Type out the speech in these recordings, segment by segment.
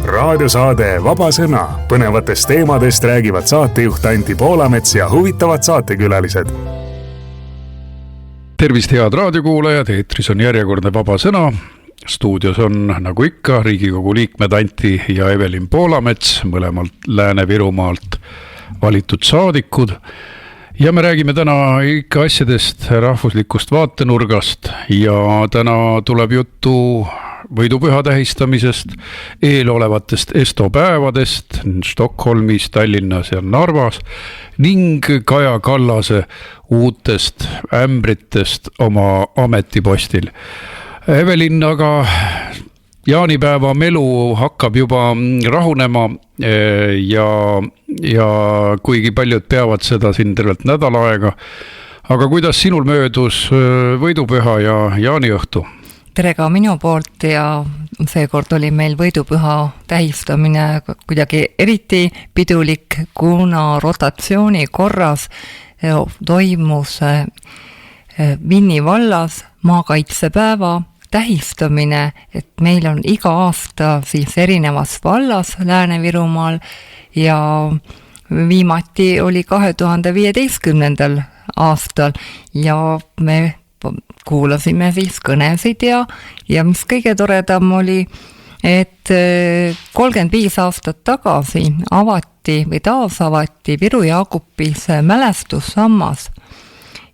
raadiosaade Vaba Sõna. Põnevatest teemadest räägivad saatejuht Anti Poolamets ja huvitavad saatekülalised. Tervist, head raadiokuulajad, eetris on järjekordne Vaba Sõna. Stuudios on nagu ikka Riigikogu liikmed Anti ja Evelin Poolamets, mõlemalt Lääne-Virumaalt valitud saadikud. Ja me räägime täna ikka asjadest rahvuslikust vaatenurgast ja täna tuleb juttu võidupüha tähistamisest, eelolevatest Esto päevadest Stockholmis, Tallinnas ja Narvas ning Kaja Kallase uutest ämbritest oma ametipostil. Evelin, aga jaanipäeva melu hakkab juba rahunema ja kuigi paljud peavad seda siin tervelt nädal aega. Aga kuidas sinul möödus võidupüha ja jaaniõhtu? Tere ka minu poolt ja seekord oli meil võidupüha tähistamine kuidagi eriti pidulik, kuna rotatsiooni korras toimus Vinni vallas maakaitsepäeva tähistamine, et meil on iga aasta siis erinevas vallas Lääne-Virumaal ja viimati oli 2015. aastal ja me kuulasime siis kõnesid ja mis kõige toredam oli, et 35 aastat tagasi avati või taasavati Viru Jaagupis mälestussammas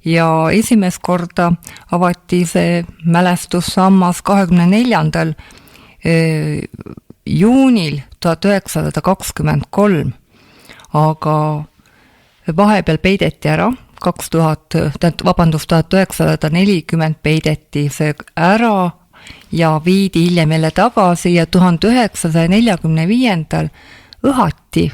ja esimest korda avati see mälestussammas 24. juunil 1923, aga vahepeal peideti ära 1940 peideti see ära ja viidi hiljem jälle tagasi ja 1945. õhati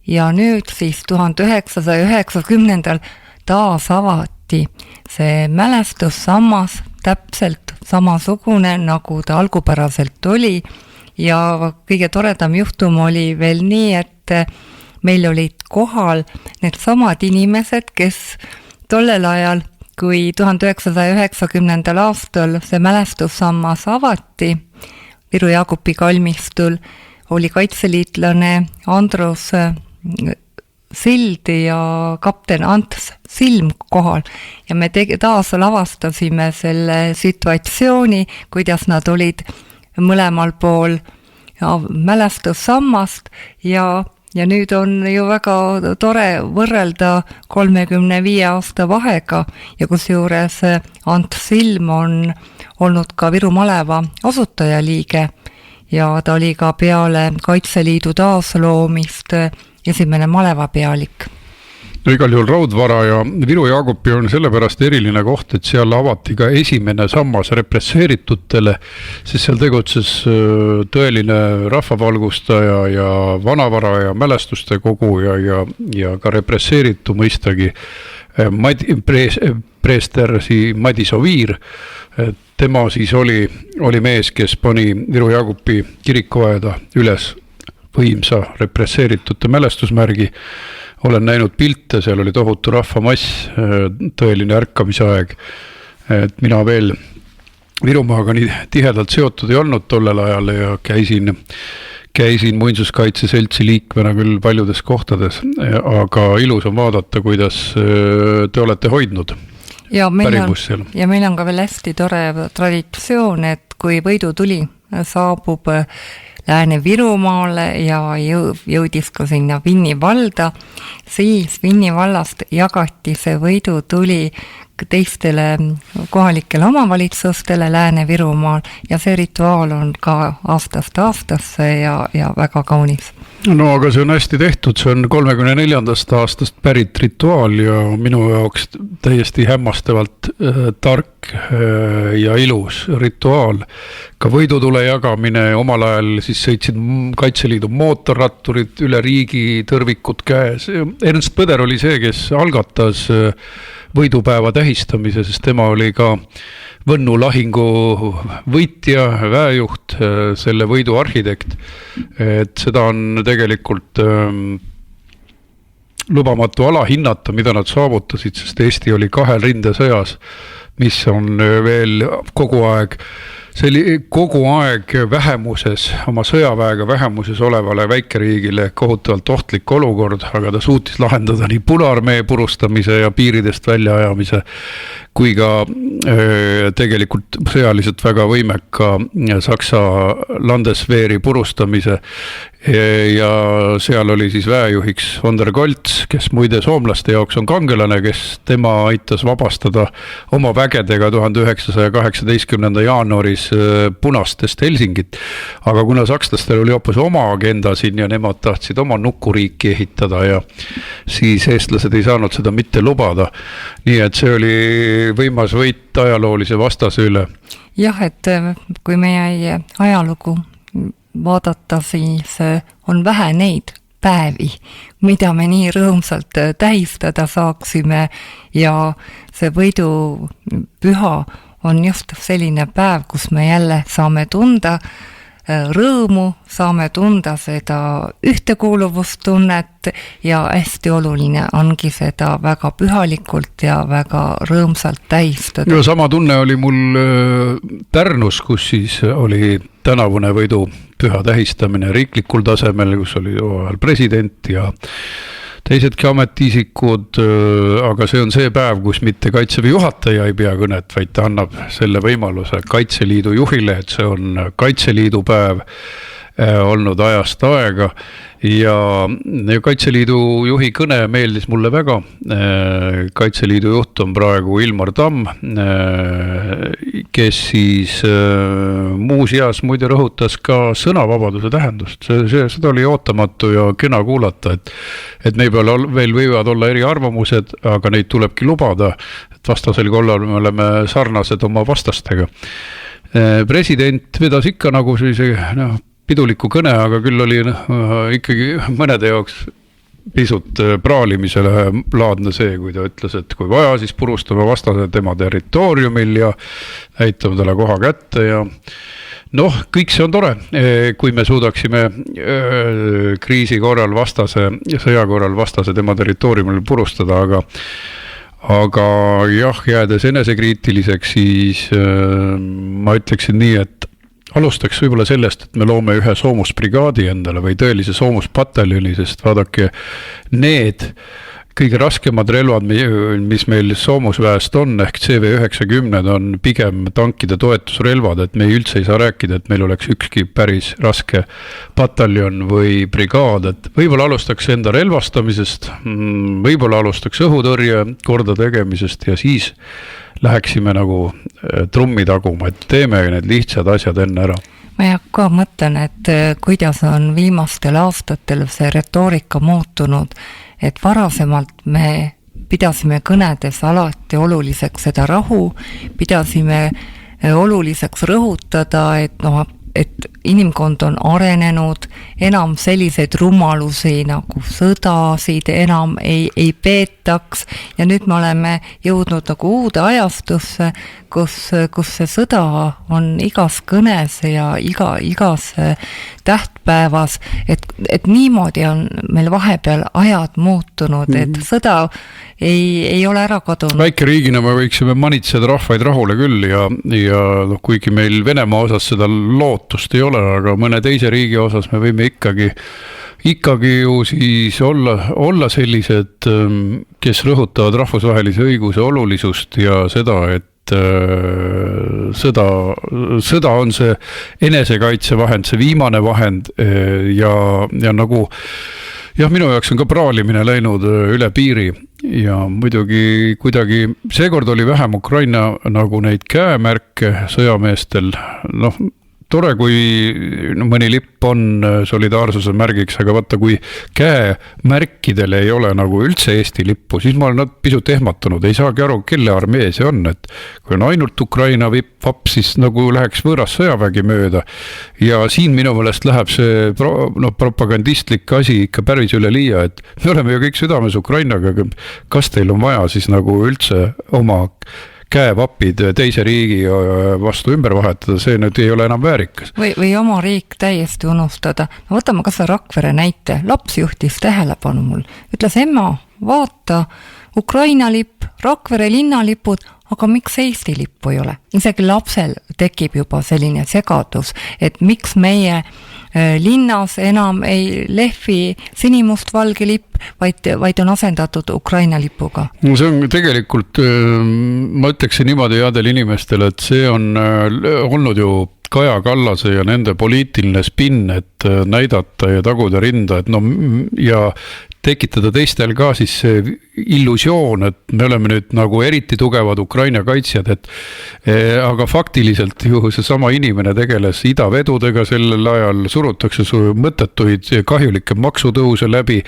ja nüüd siis 1990. taas avati see mälestussammas täpselt samasugune, nagu ta algupäraselt oli ja kõige toredam juhtum oli veel nii, et meil olid kohal need samad inimesed, kes tollel ajal, kui 1990. aastal see mälestussammas avati Viru Jaagupi kalmistul, oli kaitseliitlane Andrus Sild ja kapten Ants Silm kohal ja me taas lavastasime selle situatsiooni, kuidas nad olid mõlemal pool mälestussammast ja nüüd on ju väga tore võrrelda 35 aasta vahega ja kusjuures Ants Silm on olnud ka Viru maleva asutajaliige ja ta oli ka peale Kaitseliidu taasloomist esimene malevapealik. No igal juhul Raudvara ja Viru Jaagupi on sellepärast eriline koht, et seal avati ka esimene sammas represseeritutele, sest seal tegutses tõeline rahvavalgustaja ja vanavara ja mälestuste kogu ja ka represseeritu mõistagi preester Madis Oviir. Tema siis oli mees, kes pani Viru Jaagupi kirikuaeda üles võimsa represseeritute mälestusmärgi. Olen näinud pilte, seal oli tohutu rahvamass, tõeline ärkamisaeg. Et mina veel Virumaaga nii tihedalt seotud ei olnud tollel ajal ja käisin muinsuskaitse seltsi liikmena küll paljudes kohtades, aga ilus on vaadata, kuidas te olete hoidnud pärimus seal. Ja meil on ka veel hästi tore traditsioon, et kui võidutuli saabub Lääne-Virumaale ja jõudis ka sinna Vinni valda, siis Vinni vallast jagati see võidutuli teistele kohalikele omavalitsustele Lääne-Virumaal ja see rituaal on ka aastast aastasse ja väga kaunis. No aga see on hästi tehtud, see on 34. aastast pärit rituaal ja minu jaoks täiesti hämmastavalt tark ja ilus rituaal. Ka võidutule jagamine, omal ajal siis sõitsid Kaitseliidu mootorratturid üle riigi tõrvikud käes. Ernst Põder oli see, kes algatas võidupäeva tähistamise, sest tema oli ka Võnnu lahingu võitja, väejuht, selle võidu arhitekt. Et seda on tegelikult lubamatu alahinnata, mida nad saavutasid, sest Eesti oli 2 rindesõjas, mis on veel kogu aeg see oli kogu aeg vähemuses, oma sõjaväega vähemuses olevale väikeriigile kohutavalt ohtlik olukord, aga ta suutis lahendada nii Punaarmee purustamise ja piiridest väljaajamise, kui ka tegelikult sõjaliselt väga võimeka Saksa Landeswehri purustamise. Ja seal oli siis väejuhiks von der Goltz, kes muide soomlaste jaoks on kangelane, kes tema aitas vabastada oma vägedega 1918. jaanuaris punastest Helsingit. Aga kuna sakslastel oli hoopis oma agenda siin ja nemad tahtsid oma nukuriiki ehitada ja siis eestlased ei saanud seda mitte lubada. Nii et see oli võimas võit ajaloolise vastase üle. Jah, et kui meie ajalugu vaadata, siis on vähe neid päevi, mida me nii rõõmsalt tähistada saaksime ja see võidupüha on just selline päev, kus me jälle saame tunda rõõmu, saame tunda seda ühtekuuluvustunnet ja hästi oluline ongi seda väga pühalikult ja väga rõõmsalt tähistada. No, sama tunne oli mul Pärnus, kus siis oli tänavune võidupüha tähistamine riiklikul tasemel, kus oli president ja teisedki ametiisikud, aga see on see päev, kus mitte Kaitseväe juhataja ei pea kõnet, vaid ta annab selle võimaluse Kaitseliidu juhile, et see on Kaitseliidu päev olnud ajast aega ja Kaitseliidu juhi kõne meeldis mulle väga. Kaitseliidu juht on praegu Ilmar Tamm, kes siis muuseas muide rõhutas ka sõnavabaduse tähendust. Seda oli ootamatu ja kena kuulata, et meil veel võivad olla eri arvamused, aga neid tulebki lubada, et vastasel korral me oleme sarnased oma vastastega. President vedas ikka nagu sellise piduliku kõne, aga küll oli ikkagi mõnede jaoks pisut praalimisele laadne see, kui ta ütles, et kui vaja, siis purustame vastase tema territooriumil ja näitame talle koha kätte ja kõik see on tore, kui me suudaksime kriisi korral vastase ja sõja korral vastase tema territooriumil purustada, aga jah, jäädes enesekriitiliseks, siis ma ütleksin nii, et alustaks võib-olla sellest, et me loome ühe soomusbrigaadi endale või tõelise soomuspataljoni, sest vaadake, need kõige raskemad relvad, mis meil soomusväest on, ehk CV90 on pigem tankide toetusrelvad, et me üldse ei saa rääkida, et meil oleks ükski päris raske pataljon või brigaad, et võib-olla alustaks enda relvastamisest, võib-olla alustaks õhutõrje korda tegemisest ja siis läheksime nagu trummi taguma, et teeme need lihtsad asjad enne ära. Ma ka mõtlen, et kuidas on viimastel aastatel see retoorika muutunud, et varasemalt me pidasime kõnedes alati oluliseks seda rahu, pidasime oluliseks rõhutada, et inimkond on arenenud, enam selliseid rumalusi nagu sõdasid enam ei peetaks ja nüüd me oleme jõudnud nagu uude ajastusse, kus see sõda on igas kõnes ja igas tähtpäevas, et niimoodi on meil vahepeal ajad muutunud, et sõda ei ole ära kadunud. Väikeriigina me võiksime manitseda rahvaid rahule küll ja kuigi meil Venemaa osas seda lootust ei ole, aga mõne teise riigi osas me võime ikkagi ju siis olla sellised, kes rõhutavad rahvusvahelise õiguse olulisust ja seda, et sõda on see enesekaitsevahend, see viimane vahend ja nagu jah, minu jaoks on ka praalimine läinud üle piiri ja muidugi kuidagi seekord oli vähem Ukraina nagu neid käemärke sõjameestel, tore, kui mõni lipp on solidaarsuse märgiks, aga vaata, kui käemärkidel ei ole nagu üldse Eesti lippu, siis ma olen pisut ehmatunud, ei saagi aru, kelle armee see on, et kui on ainult Ukraina vapp, siis nagu läheks võõras sõjavägi mööda ja siin minu meelest läheb see propagandistlik asi ikka päris üle liia, et me oleme ju kõik südames Ukrainaga, aga kas teil on vaja siis nagu üldse oma käevapid teise riigi vastu ümber vahetada, see nüüd ei ole enam väärikas. Või oma riik täiesti unustada. Võtame kas või Rakvere näite. Laps juhtis tähelepanu mul. Ütles, emma, vaata, Ukraina lipp, Rakvere linnalipud, aga miks Eesti lippu ei ole? Isegi lapsel tekib juba selline segadus, et miks meie linnas enam ei lehvi sinimustvalge lipp, vaid on asendatud Ukraina lipuga. No see on tegelikult, ma ütleksin niimoodi headel inimestele, et see on olnud ju Kaja Kallase ja nende poliitiline spinn, et näidata ja taguda rinda, et no ja tekitada teistel ka siis see illusioon, et me oleme nüüd nagu eriti tugevad Ukraina kaitsjad, et aga faktiliselt ju seesama inimene tegeles idavedudega sellel ajal, surutakse mõttetuid kahjulikke maksutõuse läbi,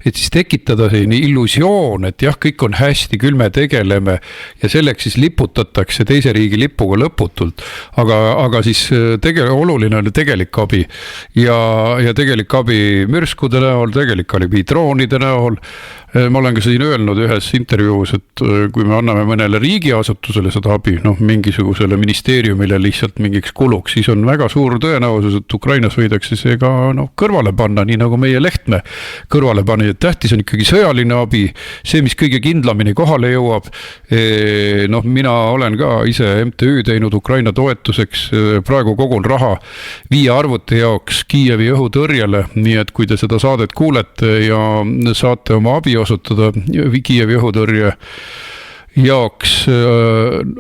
et siis tekitada selline illusioon, et jah, kõik on hästi, küll me tegeleme ja selleks siis liputatakse teise riigi lipuga lõputult, aga siis oluline on tegelik abi ja tegelik abi mürskude näol, tegelik abi droonide näol. Ma olen ka siin öelnud ühes intervjuus, et kui me anname mõnele riigiasutusele seda abi, mingisugusele ministeeriumile lihtsalt mingiks kuluks, siis on väga suur tõenäosus, et Ukrainas võidakse see ka kõrvale panna, nii nagu meie Lehtme kõrvale pani, et tähtis on ikkagi sõjaline abi, see, mis kõige kindlamini kohale jõuab. Mina olen ka ise MTÜ teinud Ukraina toetuseks, praegu kogun raha 5 arvuti jaoks Kiievi õhutõrjele, nii et kui te seda saadet kuulete ja saate oma abi osutada Kiievi õhutõrje jaoks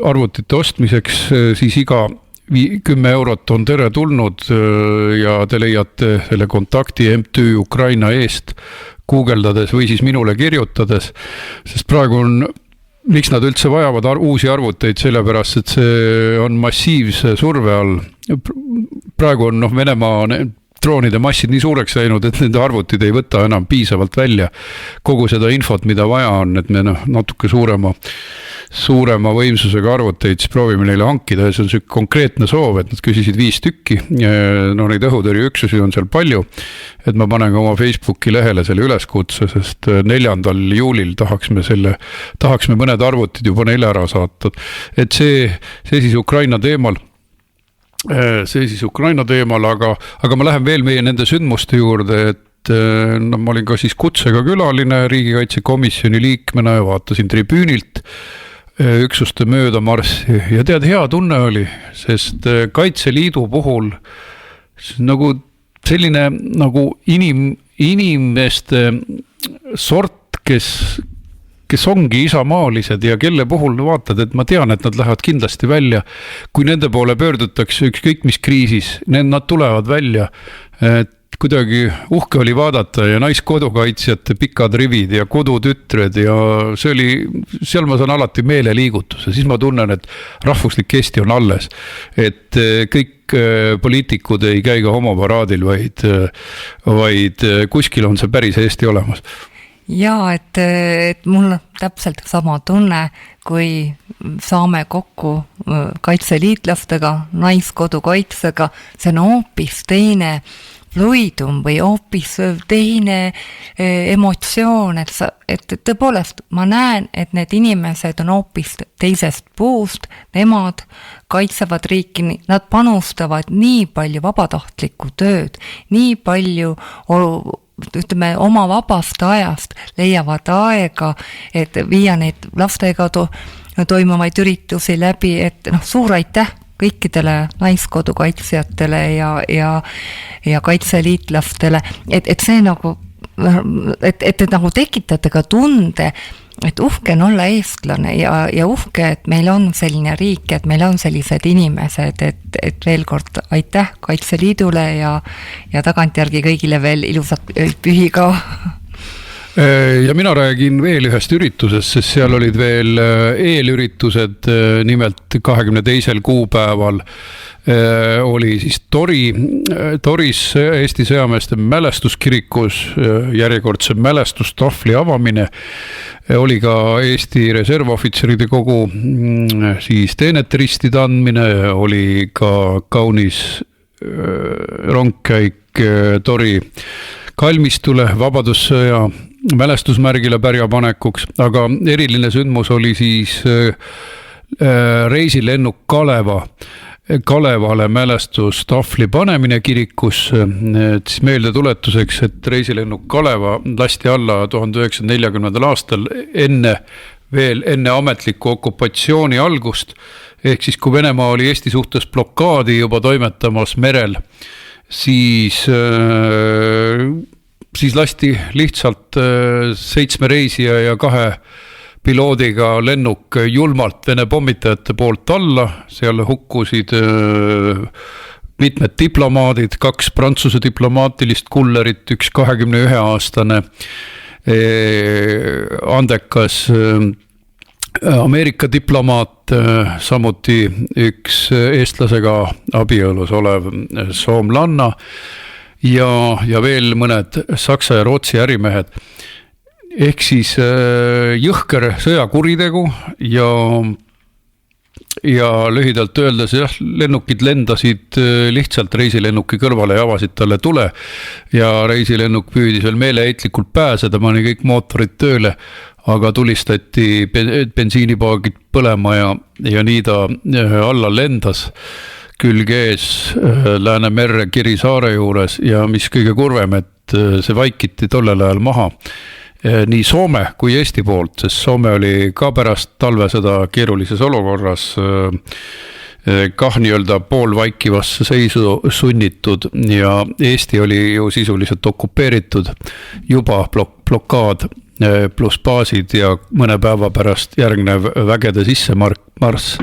arvutite ostmiseks, siis iga 10 eurot on tere tulnud ja te leiate selle kontakti MTÜ Ukraina eest guugeldades või siis minule kirjutades, sest praegu on, miks nad üldse vajavad uusi arvuteid, sellepärast et see on massiivse surve all. Praegu on Venemaa droonide massid nii suureks läinud, et nende arvutid ei võta enam piisavalt välja kogu seda infot, mida vaja on, et me natuke suurema võimsusega arvuteid siis proovime neile hankida ja see on see konkreetne soov, et nad küsisid 5 tükki. Neid õhutõrjeüksusi on seal palju, et ma panen ka oma Facebooki lehele selle üleskutse, sest 4. juulil tahaksime mõned arvutid juba neile ära saata. Et see siis Ukraina teemal, aga ma lähen veel meie nende sündmuste juurde, et ma olin ka siis kutsega külaline riigikaitsekomisjoni liikmena ja vaatasin tribüünilt üksuste mööda marssi ja tead, hea tunne oli, sest Kaitseliidu puhul nagu selline nagu inimeste sort, kes ongi isamaalised ja kelle puhul vaatad, et ma tean, et nad lähevad kindlasti välja. Kui nende poole pöördutakse ükskõik mis kriisis, nad tulevad välja. Et kuidagi uhke oli vaadata ja naiskodukaitsjate pikad rivid ja kodutütred ja seal ma saan alati meeleliigutuse, siis ma tunnen, et rahvuslik Eesti on alles. Et kõik poliitikud ei käi ka homoparaadil, vaid kuskil on see päris Eesti olemas. Jaa, et mul täpselt sama tunne, kui saame kokku kaitseliitlastega, naiskodukaitsega, see on hoopis teine fluidum või hoopis teine emotsioon, et tõepoolest ma näen, et need inimesed on hoopis teisest puust, nemad kaitsevad riiki, nad panustavad nii palju vabatahtlikku tööd, nii palju oma vabast ajast leiavad aega, et viia neid lastega toimuvaid üritusi läbi, et suur aitäh kõikidele naiskodukaitsjatele ja kaitseliitlastele, et see nagu, et nagu tekitate ka tunde, et uhke on olla eestlane ja uhke, et meil on selline riik, et meil on sellised inimesed, et veel kord aitäh Kaitseliidule ja tagantjärgi kõigile veel ilusat pühi ka. Ja mina räägin veel ühest üritusest, sest seal olid veel eelüritused, nimelt 22. kuupäeval oli siis Toris Eesti sõjameeste mälestuskirikus järjekordse mälestustahvli avamine, oli ka Eesti reservohvitseride kogu siis teeneteristide andmine, oli ka kaunis rongkäik Tori kalmistule Vabadussõja mälestusmärgile pärjapanekuks, aga eriline sündmus oli siis reisilennuk Kalevale mälestustahvli panemine kirikusse, et siis meeldetuletuseks, et reisilennuk Kaleva lasti alla 1940. aastal enne veel enne ametliku okupatsiooni algust. Ehk siis, kui Venemaa oli Eesti suhtes blokaadi juba toimetamas merel, siis lasti lihtsalt 7 reisija ja 2 piloodiga lennuk julmalt Vene pommitajate poolt alla, seal hukkusid mitmed diplomaadid, 2 Prantsuse diplomaatilist kullerit, 1 21-aastane andekas Ameerika diplomaat, samuti 1 eestlasega abielus olev soomlanna ja veel mõned Saksa ja Rootsi ärimehed. Ehk siis jõhker sõjakuritegu ja lühidalt öeldes lennukid lendasid lihtsalt reisilennuki kõrvale ja avasid talle tule ja reisilennuk püüdis veel meeleheitlikult pääseda, pani kõik mootorid tööle, aga tulistati bensiinipaagid põlema ja nii ta alla lendas külg ees Läänemerre Kirisaare juures ja mis kõige kurvem, et see vaikiti tollel ajal maha nii Soome kui Eesti poolt, sest Soome oli ka pärast talvesõda keerulises olukorras kah nii-öelda poolvaikivasse seisu sunnitud ja Eesti oli ju sisuliselt okupeeritud juba blokaad pluss baasid ja mõne päeva pärast järgnev vägede sissemarss.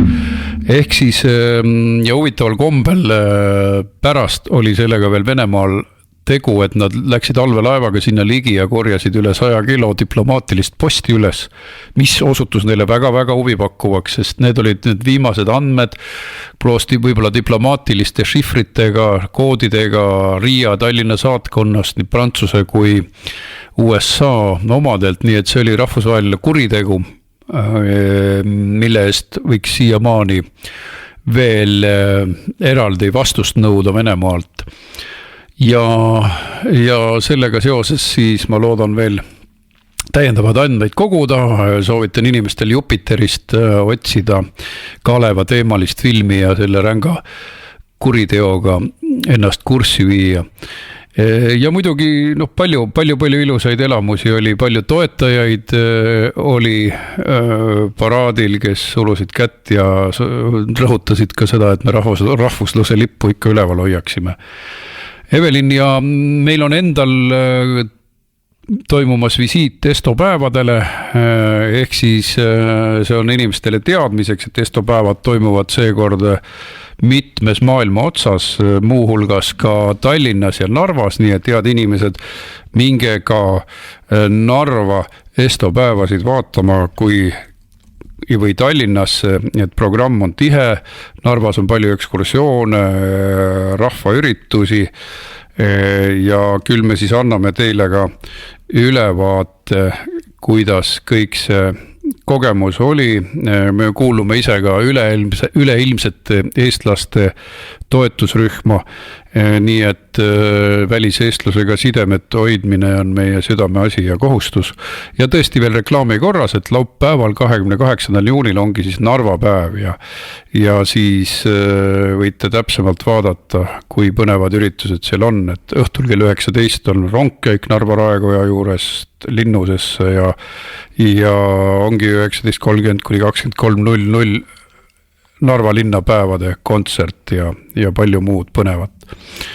Ehk siis ja huvitaval kombel pärast oli sellega veel Venemaal tegu, et nad läksid allveelaevaga sinna ligi ja korjasid üle 100 kilo diplomaatilist posti üles, mis osutus neile väga-väga huvipakkuvaks, sest need olid need viimased andmed, ploosti võib-olla diplomaatiliste šifritega, koodidega Riia Tallinna saatkonnast, nii Prantsuse kui USA omadelt, nii et see oli rahvusvaheline kuritegu, mille eest võiks siiamaani veel eraldi vastust nõuda Venemaalt. Ja sellega seoses siis ma loodan veel täiendavad andmeid koguda, soovitan inimestel Jupiterist otsida Kaleva teemalist filmi ja selle ränga kuriteoga ennast kurssi viia. Ja muidugi palju ilusaid elamusi oli, palju toetajaid oli paraadil, kes sulusid kätt ja rõhutasid ka seda, et me rahvusluse lippu ikka üleval hoiaksime. Evelin, ja meil on endal toimumas visiit Esto päevadele, ehk siis see on inimestele teadmiseks, et Esto päevad toimuvad seekord mitmes maailma otsas, muuhulgas ka Tallinnas ja Narvas, nii et head inimesed, minge ka Narva Esto päevasid vaatama, või Tallinnasse, et programm on tihe, Narvas on palju ekskursioone, rahvaüritusi ja küll me siis anname teile ka ülevaate, kuidas kõik see kogemus oli, me kuulume ise ka üleilmsete eestlaste toetusrühma, nii et väliseestlusega sidemete hoidmine on meie südameasi ja kohustus. Ja tõesti veel reklaami korras, et laupäeval 28. juunil ongi siis Narva päev ja siis võite täpsemalt vaadata, kui põnevad üritused seal on, et õhtul kell 19 on rongkäik Narva Raekoja juurest Linnusesse ja ongi 19.30 kuni 23.00 Narva linnapäevade kontsert ja palju muud põnevat.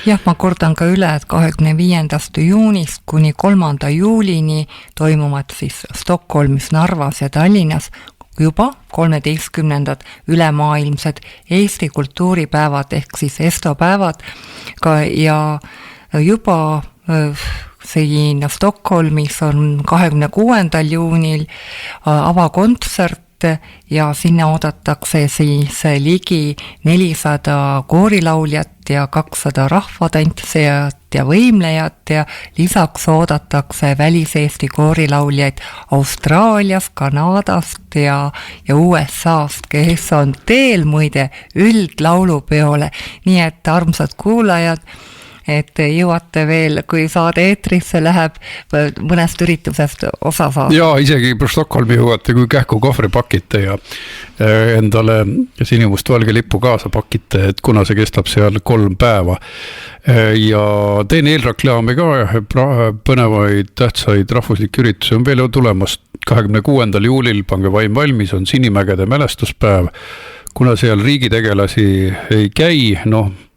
Jah, ma kordan ka üle, et 25. juunist kuni 3. juulini toimuvad siis Stockholmis, Narvas ja Tallinnas juba 13. ülemaailmsed Eesti kultuuripäevad ehk siis Esto päevad ja juba siin Stockholmis on 26. juunil avakontsert ja sinna oodatakse siis ligi 400 koorilauljat ja 200 rahvatantsijat ja võimlejat ja lisaks oodatakse väliseesti koorilauljaid Austraaliast, Kanadast ja USA-st, kes on teel muide üldlaulupeole, nii et armsad kuulajad, et jõuate veel, kui saade eetrisse läheb, mõnest üritusest osa saada. Jaa, isegi Stockholmi jõuate, kui kähku kohvri pakite ja endale sinimustvalge lippu kaasa pakite, et kuna see kestab seal 3 päeva. Ja teen eelreklaami ka, põnevaid tähtsaid rahvuslikke üritusi on veel tulemas 26. juulil, pange vaim valmis, on Sinimägede mälestuspäev. Kuna seal riigitegelasi ei käi,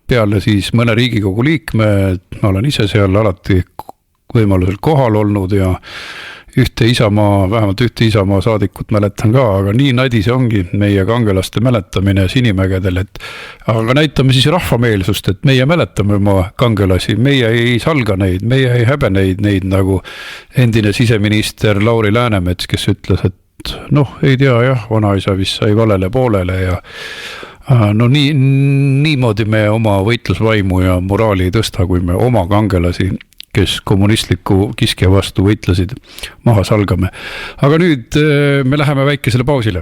peale siis mõne Riigikogu liikme, ma olen ise seal alati võimalusel kohal olnud ja vähemalt ühte Isamaa saadikut mäletan ka, aga nii nadi see ongi meie kangelaste mäletamine Sinimägedel, et aga näitame siis rahvameelsust, et meie mäletame oma kangelasi, meie ei salga neid, meie ei häbe neid nagu endine siseminister Lauri Läänemets, kes ütles, et ei tea jah, vanaisa vist sai valele poolele ja niimoodi me oma võitlusvaimu ja moraali ei tõsta, kui me oma kangelasi, kes kommunistliku kiskja vastu võitlesid, maha salgame. Aga nüüd me läheme väikesele pausile.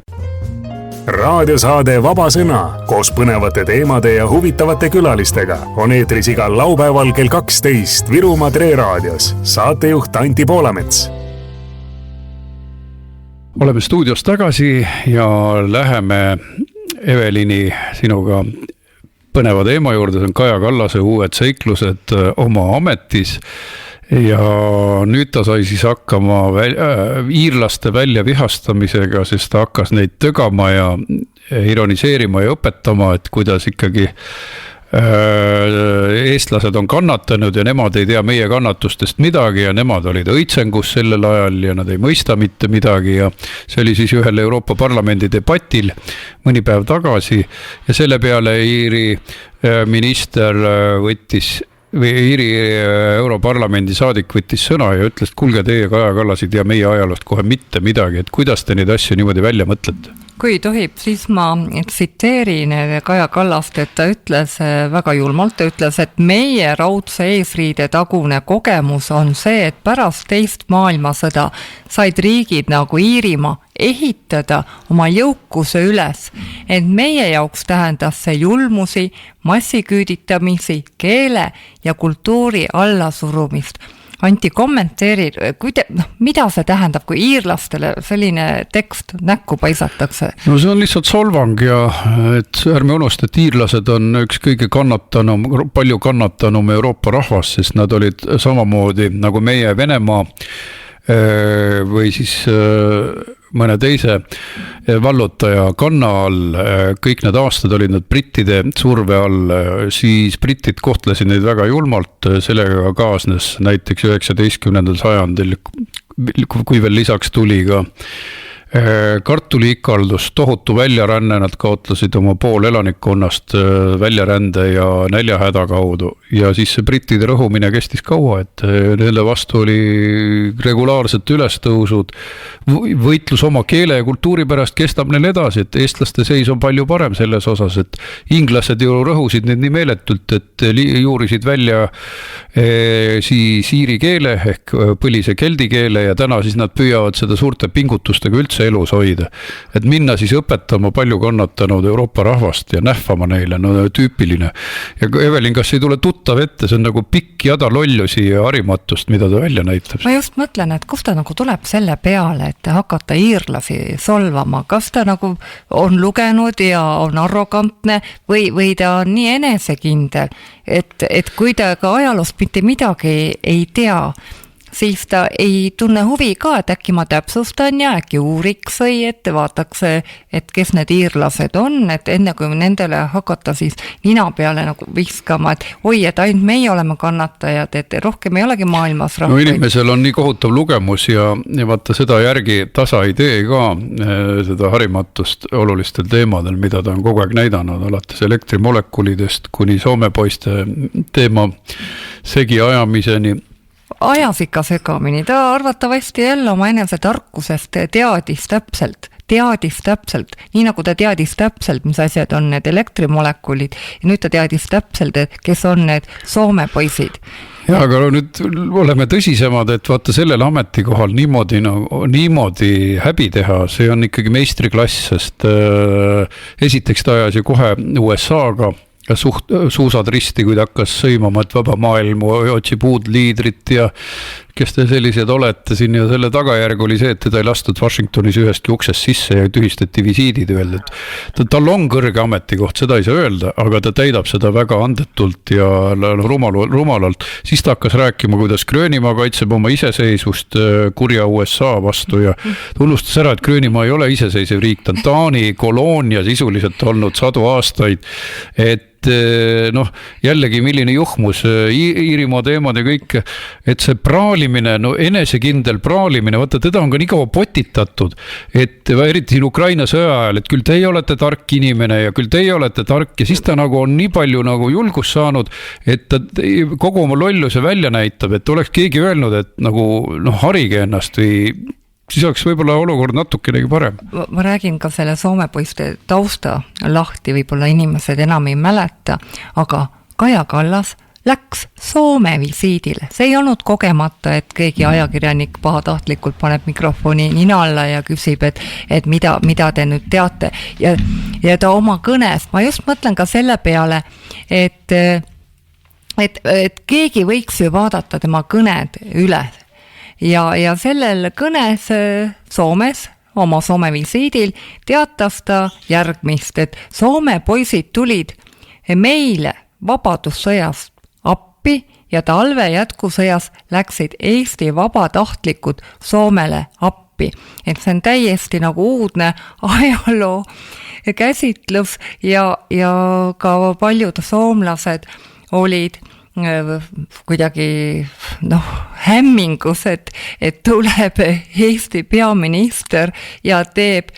Raadiosaade Vaba Sõna koos põnevate teemade ja huvitavate külalistega on eetris igal laupäeval kell 12 Virumaa Tre raadios. Saatejuht Anti Poolamets. Oleme stuudios tagasi ja läheme Evelini sinuga põneva teema juurde, see on Kaja Kallase uued seiklused oma ametis ja nüüd ta sai siis hakkama iirlaste välja vihastamisega, sest ta hakkas neid tögama ja ironiseerima ja õpetama, et kuidas ikkagi eestlased on kannatanud ja nemad ei tea meie kannatustest midagi ja nemad olid õitsengus sellel ajal ja nad ei mõista mitte midagi ja see oli siis ühel Euroopa Parlamendi debatil mõni päev tagasi ja selle peale Iiri minister Iiri Europarlamendi saadik võttis sõna ja ütles, et kuulge, teie Kaja Kallas ei tea meie ajaloost kohe mitte midagi, et kuidas te neid asju niimoodi välja mõtlete? Kui tohib, siis ma tsiteerin Kaja Kallast, et ta ütles väga julmalt, ta ütles, et meie raudse eesriide tagune kogemus on see, et pärast teist maailmasõda said riigid nagu Iirimaa ehitada oma jõukuse üles, et meie jaoks tähendas see julmusi, massiküüditamisi, keele ja kultuuri allasurumist. Anti, kommenteeri, mida see tähendab, kui iirlastele selline tekst näkku paisatakse? No see on lihtsalt solvang ja et ärme unusta, et iirlased on üks kõige palju kannatanum Euroopa rahvas, sest nad olid samamoodi nagu meie Venemaa või siis mõne teise vallutaja kanna all, kõik need aastad olid nad brittide surve all, siis britid kohtlesid neid väga julmalt, sellega kaasnes näiteks 19. sajandil, kui veel lisaks tuli ka kartuliikaldus, tohutu väljaränne, nad kaotlesid oma pool elanikkonnast väljarände ja näljahäda kaudu ja siis see brittide rõhumine kestis kaua, et nende vastu oli regulaarsed ülestõusud, võitlus oma keele ja kultuuri pärast kestab neil edasi, et eestlaste seis on palju parem selles osas, et inglased ju rõhusid neid nii meeletult, et juurisid välja siis iiri keele ehk põlise keldi keele ja täna siis nad püüavad seda suurte pingutustega üldse elus hoida. Et minna siis õpetama palju kannatanud Euroopa rahvast ja nähvama neile, tüüpiline. Ja Evelin, kas ei tule tuttav ette, see on nagu pikk jada lollusi ja harimatust, mida ta välja näitab? Ma just mõtlen, et kust ta nagu tuleb selle peale, et hakata iirlasi solvama, kas ta nagu on lugenud ja on arrogantne või ta on nii enesekindel, et kui ta ka ajaloost mitte midagi ei tea, siis ta ei tunne huvi ka, et äkki ma täpsustan ja äkki uuriks või et vaataks, et kes need iirlased on, et enne kui nendele hakata siis nina peale nagu viskama, et oi, et ainult meie oleme kannatajad, et rohkem ei olegi maailmas rahvaid. No inimesel on nii kohutav lugemus ja vaata seda järgi tasa ei tee ka seda harimatust olulistel teemadel, mida ta on kogu aeg näidanud, alates elektrimolekulidest kuni Soome poiste teema segi ajamiseni. Ajas ikka segamini, ta arvatavasti jälle oma enese tarkusest teadis täpselt, nii nagu ta teadis täpselt, mis asjad on need elektrimolekulid ja nüüd ta teadis täpselt, et kes on need Soome poisid. Ja, aga nüüd oleme tõsisemad, et vaata sellel ametikohal niimoodi häbi teha, see on ikkagi meistriklass, sest esiteks ta ajas ju kohe USA-ga suusad risti, kui ta hakkas sõimama, et vaba maailm otsib uud liidrit ja kes te sellised olete siin, ja selle tagajärg oli see, et teda ei lastud Washingtonis ühestki uksest sisse ja tühistati visiidid, öeldi, et tal on kõrge ametikoht, seda ei saa öelda, aga ta täidab seda väga andetult ja rumalalt. Siis ta hakkas rääkima, kuidas Gröönimaa kaitseb oma iseseisvust kurja USA vastu ja unustas ära, et Gröönimaa ei ole iseseisev riik, ta on Taani koloonia sisuliselt olnud 100 aastaid, et noh, jällegi milline juhmus, Iirimaa teemad ja kõik, et see praalimine, no enesekindel praalimine, vaata teda on ka nii kaua potitatud, et eriti siin Ukraina sõja ajal, et küll teie olete tark inimene ja küll teie olete tark ja siis ta nagu on nii palju nagu julgust saanud, et ta kogu oma lolluse välja näitab, et oleks keegi öelnud, et nagu noh, harige ennast või siis oleks võib-olla olukord natukenegi parem. Ma räägin ka selle Soome poiste tausta lahti, võib-olla inimesed enam ei mäleta, aga Kaja Kallas läks Soome visiidile. See ei olnud kogemata, et keegi ajakirjanik pahatahtlikult paneb mikrofoni nina alla ja küsib, et mida te nüüd teate. Ja ta oma kõnes, ma just mõtlen ka selle peale, et keegi võiks ju vaadata tema kõned üle. Ja sellel kõnes Soomes, oma Soome visiidil, teatas ta järgmist, et Soome poisid tulid meile vabadussõjast appi ja talve jätkusõjas läksid Eesti vabatahtlikud Soomele appi. Et see on täiesti nagu uudne ajaloo käsitlus ja ka paljud soomlased olid kuidagi hämmingus, et tuleb Eesti peaminister ja teeb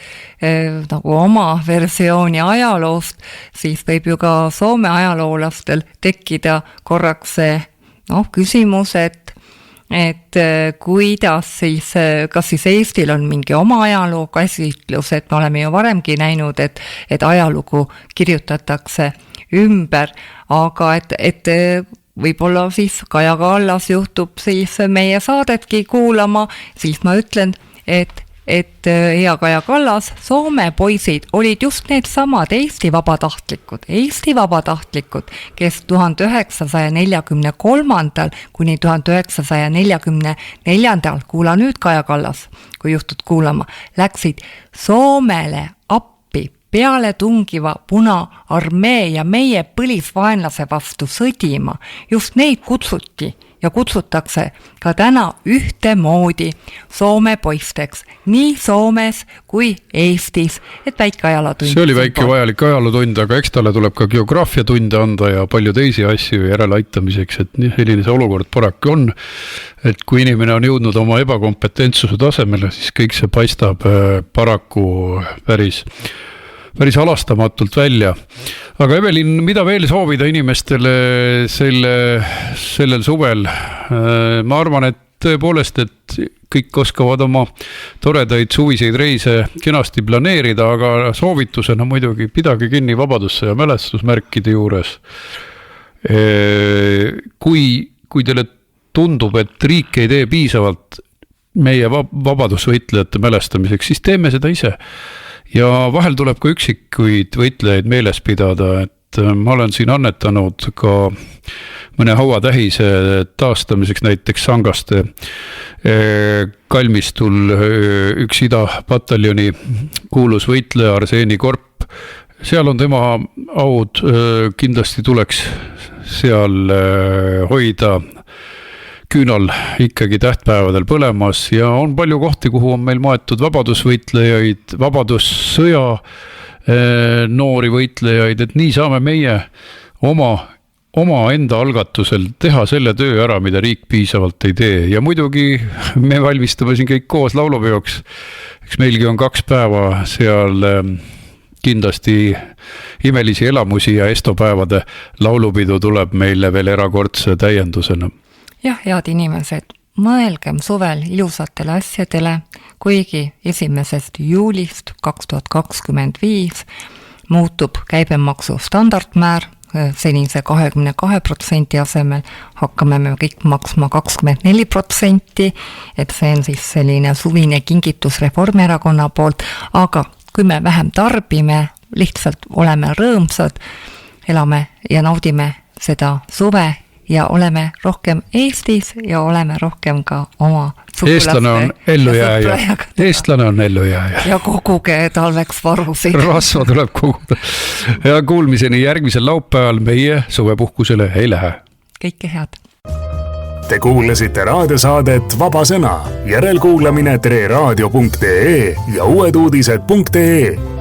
nagu oma versiooni ajaloost, siis võib ju ka Soome ajaloolastel tekkida korraks see küsimus, et kuidas siis, kas siis Eestil on mingi oma ajaloo käsitlus, et me oleme ju varemgi näinud, et ajalugu kirjutatakse ümber, aga et võib-olla siis Kaja Kallas juhtub siis meie saadetki kuulama, siis ma ütlen, et hea Kaja Kallas, Soome poisid olid just need samad Eesti vabatahtlikud, kes 1943. kuni 1944. kuula nüüd Kaja Kallas, kui juhtud kuulama, läksid Soomele appi peale tungiva Punaarmee ja meie põlisvaenlase vastu sõdima. Just neid kutsuti ja kutsutakse ka täna ühtemoodi Soome poisteks, nii Soomes kui Eestis, et väike ajalootund. See oli väike vajalik ajalootund, aga eks talle tuleb ka geograafiatunde anda ja palju teisi asju järeleaitamiseks, et selline see olukord paraku on, et kui inimene on jõudnud oma ebakompetentsuse tasemele, siis kõik see paistab paraku päris halastamatult välja. Aga Evelin, mida veel soovida inimestele sellel suvel? Ma arvan, et tõepoolest, et kõik oskavad oma toredaid suviseid reise kenasti planeerida, aga soovitusena muidugi pidage kinni vabadussõja mälestusmärkide juures. Kui teile tundub, et riik ei tee piisavalt meie vabadusvõitlejate mälestamiseks, siis teeme seda ise. Ja vahel tuleb ka üksikuid võitlejaid meeles pidada, et ma olen siin annetanud ka mõne hauatähise taastamiseks, näiteks Sangaste kalmistul üks idapataljoni kuulus võitleja Arseni Korp. Seal on tema aud, kindlasti tuleks seal hoida küünal ikkagi tähtpäevadel põlemas ja on palju kohti, kuhu on meil maetud vabadusvõitlejaid, vabadussõja noori võitlejaid, et nii saame meie oma enda algatusel teha selle töö ära, mida riik piisavalt ei tee. Ja muidugi me valmistame siin kõik koos laulupeoks. Eks meilgi on 2 päeva seal kindlasti imelisi elamusi ja estopäevade laulupidu tuleb meile veel erakordse täiendusena. Jah, head inimesed, mõelgem suvel ilusatele asjadele, kuigi 1. juulist 2025 muutub käibemaksu standardmäär, senise 22% asemel hakkame me kõik maksma 24%, et see on siis selline suvine kingitus Reformierakonna poolt, aga kui me vähem tarbime, lihtsalt oleme rõõmsad, elame ja naudime seda suve ja oleme rohkem Eestis ja oleme rohkem ka oma eestlane on ellujääja. Eestlane on ellujääja. Ja koguge talveks varusid. Rasva tuleb koguda. Ja kuulmiseni järgmisel laupäeval meie suvepuhkusele ei lähe. Kõike head. Te kuulasite raadiosaadet Vaba Sõna. Järelkuulamine treraadio.ee ja uueduudised.ee.